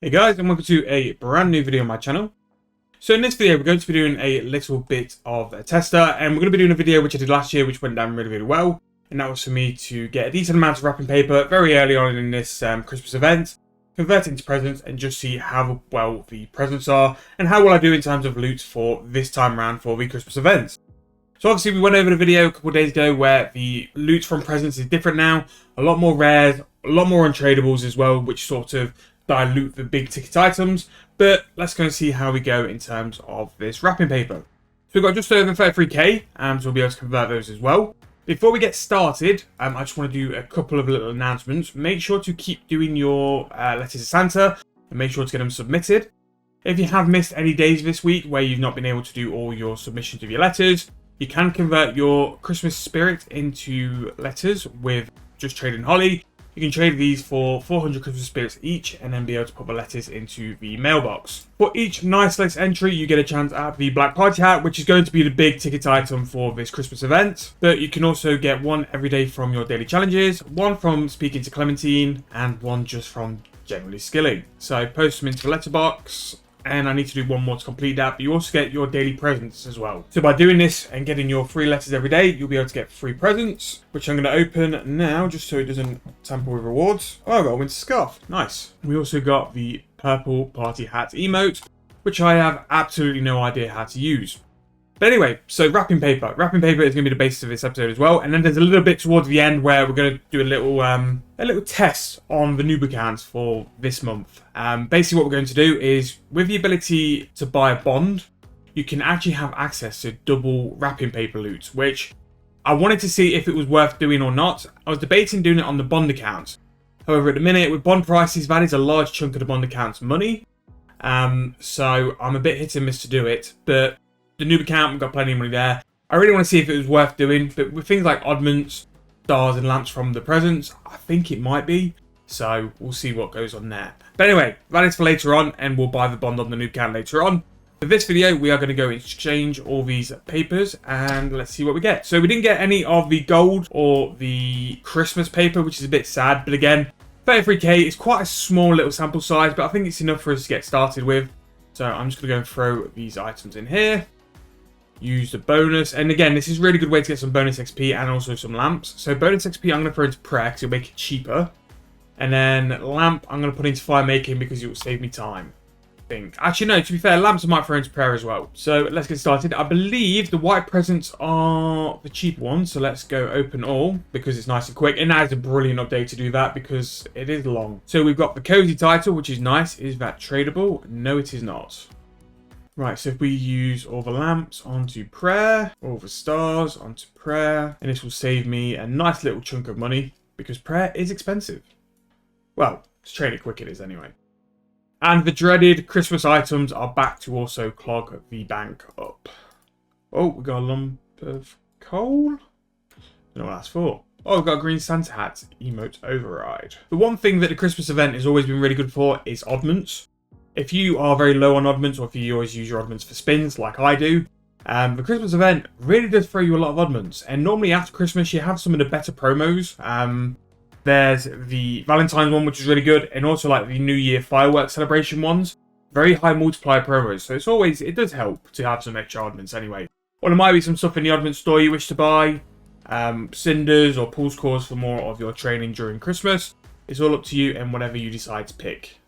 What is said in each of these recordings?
Hey guys, and welcome to a brand new video on my channel. So in this video, we're going to be doing a little bit of a tester, and we're going to be doing a video which I did last year, which went down really well. And that was for me to get a decent amount of wrapping paper very early on in this Christmas event, convert it into presents, and just see how well the presents are, and how well I do in terms of loot for this time around for the Christmas event. So obviously we went over the video a couple of days ago where the loot from presents is different now. A lot more rares, a lot more untradables as well, which sort of dilute the big ticket items, but let's go and see how we go in terms of this wrapping paper. So we've got just over 33k, so we'll be able to convert those as well. Before we get started, I just want to do a couple of little announcements. Make sure to keep doing your letters to Santa, and make sure to get them submitted. If you have missed any days this week where you've not been able to do all your submissions of your letters, you can convert your Christmas spirit into letters with just trading Holly. You can trade these for 400 Christmas spirits each and then be able to put the letters into the mailbox. For each nice list entry, you get a chance at the Black Party Hat, which is going to be the big ticket item for this Christmas event. But you can also get one every day from your daily challenges, one from speaking to Clementine, and one just from generally skilling. So post them into the letterbox, and I need to do one more to complete that, but you also get your daily presents as well. So by doing this and getting your free letters every day, you'll be able to get free presents, which I'm going to open now just so it doesn't tamper with rewards. Oh, I got a winter scarf. Nice. We also got the purple party hat emote, which I have absolutely no idea how to use. But anyway, so wrapping paper. Wrapping paper is going to be the basis of this episode as well. And then there's a little bit towards the end where we're going to do a little test on the noob accounts for this month. Basically what we're going to do is, with the ability to buy a bond, you can actually have access to double wrapping paper loot, which I wanted to see if it was worth doing or not. I was debating doing it on the bond account. However, at the minute, with bond prices, that is a large chunk of the bond account's money. So I'm a bit hit and miss to do it, but the noob account, we've got plenty of money there. I really want to see if it was worth doing, but with things like oddments, stars and lamps from the presents, I think it might be. So we'll see what goes on there. But anyway, that is for later on, and we'll buy the bond on the noob account later on. For this video, we are going to go exchange all these papers, and let's see what we get. So we didn't get any of the gold or the Christmas paper, which is a bit sad. But again, 33k is quite a small little sample size, but I think it's enough for us to get started with. So I'm just going to go and throw these items in here. Use the bonus, and again, this is a really good way to get some bonus XP and also some lamps. So bonus XP I'm going to throw into prayer because it'll make it cheaper, and then lamp I'm going to put into fire making because it will save me time. Actually no, to be fair, lamps I might throw into prayer as well. So let's get started. I believe the white presents are the cheap ones, so let's go open all because it's nice and quick, and that is a brilliant update to do that because it is long. So we've got the cozy title, which is nice. Is that tradable? No, it is not. Right, so if we use all the lamps onto prayer, all the stars onto prayer, and this will save me a nice little chunk of money because prayer is expensive. Well, to trade it quick it is anyway. And the dreaded Christmas items are back to also clog the bank up. Oh, we got a lump of coal. Don't know what that's for. Oh, we've got a green Santa hat emote override. The one thing that the Christmas event has always been really good for is oddments. If you are very low on oddments, or if you always use your oddments for spins, like I do, the Christmas event really does throw you a lot of oddments. And normally after Christmas, you have some of the better promos. There's the Valentine's one, which is really good, and also like the New Year fireworks celebration ones. Very high multiplier promos, so it does help to have some extra oddments anyway. Or there might be some stuff in the oddment store you wish to buy, cinders or pulse cores for more of your training during Christmas. It's all up to you and whatever you decide to pick.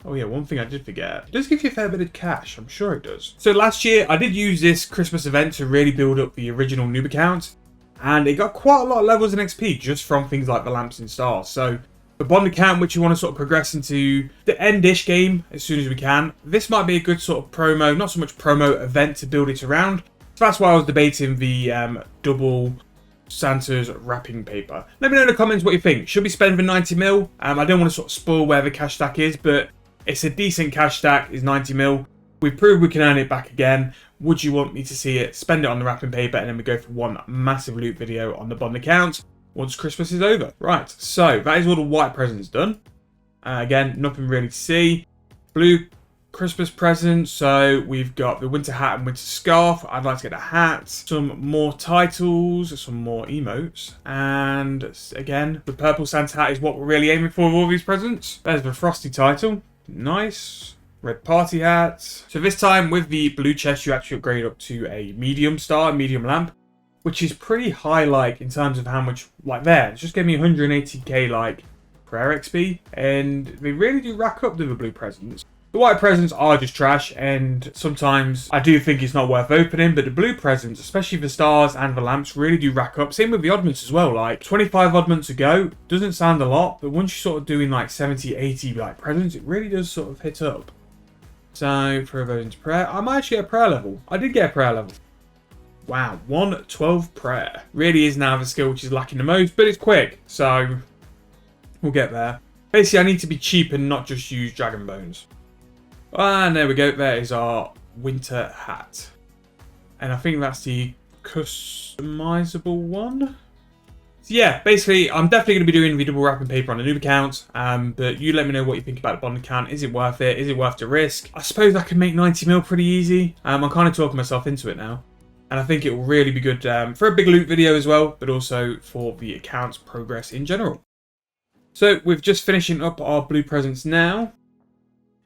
Oh yeah, one thing I did forget. It does give you a fair bit of cash, I'm sure it does. So last year, I did use this Christmas event to really build up the original noob account. And it got quite a lot of levels in XP just from things like the lamps and stars. So the bond account, which you want to sort of progress into the end-ish game as soon as we can. This might be a good sort of promo, not so much promo event to build it around. So that's why I was debating the double Santa's wrapping paper. Let me know in the comments what you think. Should we spend the 90 mil? I don't want to sort of spoil where the cash stack is, but it's a decent cash stack, is 90 mil. We've proved we can earn it back again. Would you want me to see it? Spend it on the wrapping paper, and then we go for one massive loot video on the bond account once Christmas is over. Right, so that is all the white presents done. Again, nothing really to see. Blue Christmas presents. So we've got the winter hat and winter scarf. I'd like to get a hat. Some more titles, some more emotes. And again, the purple Santa hat is what we're really aiming for with all these presents. There's the frosty title. Nice. Red party hat. So this time with the blue chest, you actually upgrade up to a medium star, medium lamp, which is pretty high, like, in terms of how much, like, there. It's just gave me 180k, like, prayer XP, and they really do rack up the blue presents. The white presents are just trash, and sometimes I do think it's not worth opening, but the blue presents, especially the stars and the lamps, really do rack up. Same with the oddments as well, like 25 oddments to go. Doesn't sound a lot, but once you're sort of doing like 70, 80 like presents, it really does sort of hit up. So, throw those into prayer. I might actually get a prayer level. I did get a prayer level. Wow, 112 prayer. Really is now the skill which is lacking the most, but it's quick, so we'll get there. Basically, I need to be cheap and not just use dragon bones. And there we go, there is our winter hat. And I think that's the customizable one. So yeah, basically, I'm definitely going to be doing the double wrapping paper on the noob account. But you let me know what you think about the bond account. Is it worth it? Is it worth the risk? I suppose I can make 90 mil pretty easy. I'm kind of talking myself into it now. And I think it will really be good for a big loot video as well, but also for the account's progress in general. So we're just finishing up our blue presents now.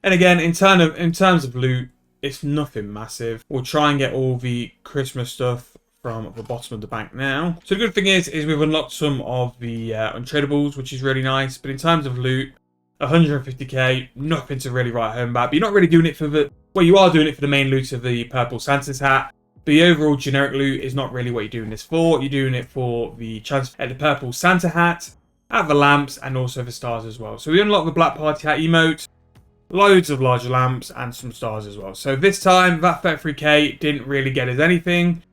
And again, in terms of loot, it's nothing massive. We'll try and get all the Christmas stuff from the bottom of the bank now. So the good thing is we've unlocked some of the untradables, which is really nice. But in terms of loot, 150k, nothing to really write home about. But you're not really doing it for the... Well, you are doing it for the main loot of the purple Santa's hat. But the overall generic loot is not really what you're doing this for. You're doing it for the chance at the purple Santa hat, at the lamps, and also the stars as well. So we unlocked the black party hat emote. Loads of larger lamps and some stars as well. So this time that 33k didn't really get us anything,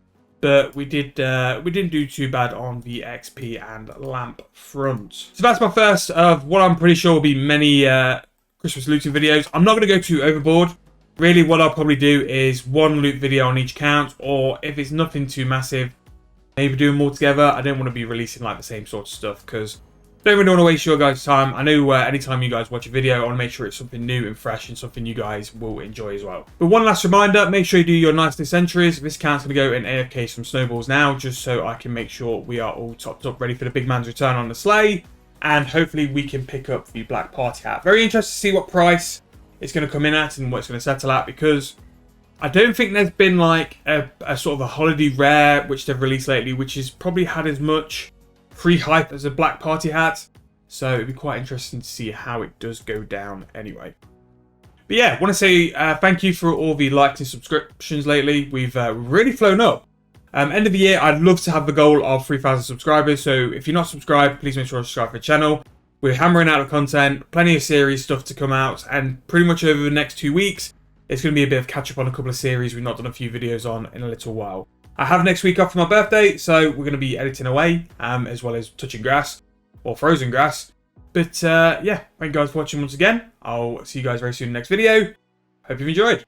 but we didn't do too bad on the XP and lamp front. So that's my first of what I'm pretty sure will be many Christmas looting videos. I'm not going to go too overboard. Really, what I'll probably do is one loot video on each account, or if it's nothing too massive, maybe do them all together. I don't want to be releasing like the same sort of stuff because I don't really want to waste your guys' time. I know anytime you guys watch a video, I want to make sure it's something new and fresh and something you guys will enjoy as well. But one last reminder, make sure you do your niceness entries. This account's going to go in AFK some snowballs now, just so I can make sure we are all topped up, ready for the big man's return on the sleigh. And hopefully we can pick up the black party hat. Very interested to see what price it's going to come in at and what it's going to settle at, because I don't think there's been like a sort of a holiday rare which they've released lately, which has probably had as much free hype as a black party hat, so it'd be quite interesting to see how it does go down anyway. But yeah, I want to say thank you for all the likes and subscriptions lately. We've really flown up. End of the year, I'd love to have the goal of 3,000 subscribers, so if you're not subscribed, please make sure to subscribe for the channel. We're hammering out the content, plenty of series stuff to come out, and pretty much over the next 2 weeks, it's going to be a bit of catch up on a couple of series we've not done a few videos on in a little while. I have next week off for my birthday, so we're going to be editing away, as well as touching grass, or frozen grass. But yeah, thank you guys for watching once again. I'll see you guys very soon in the next video. Hope you've enjoyed.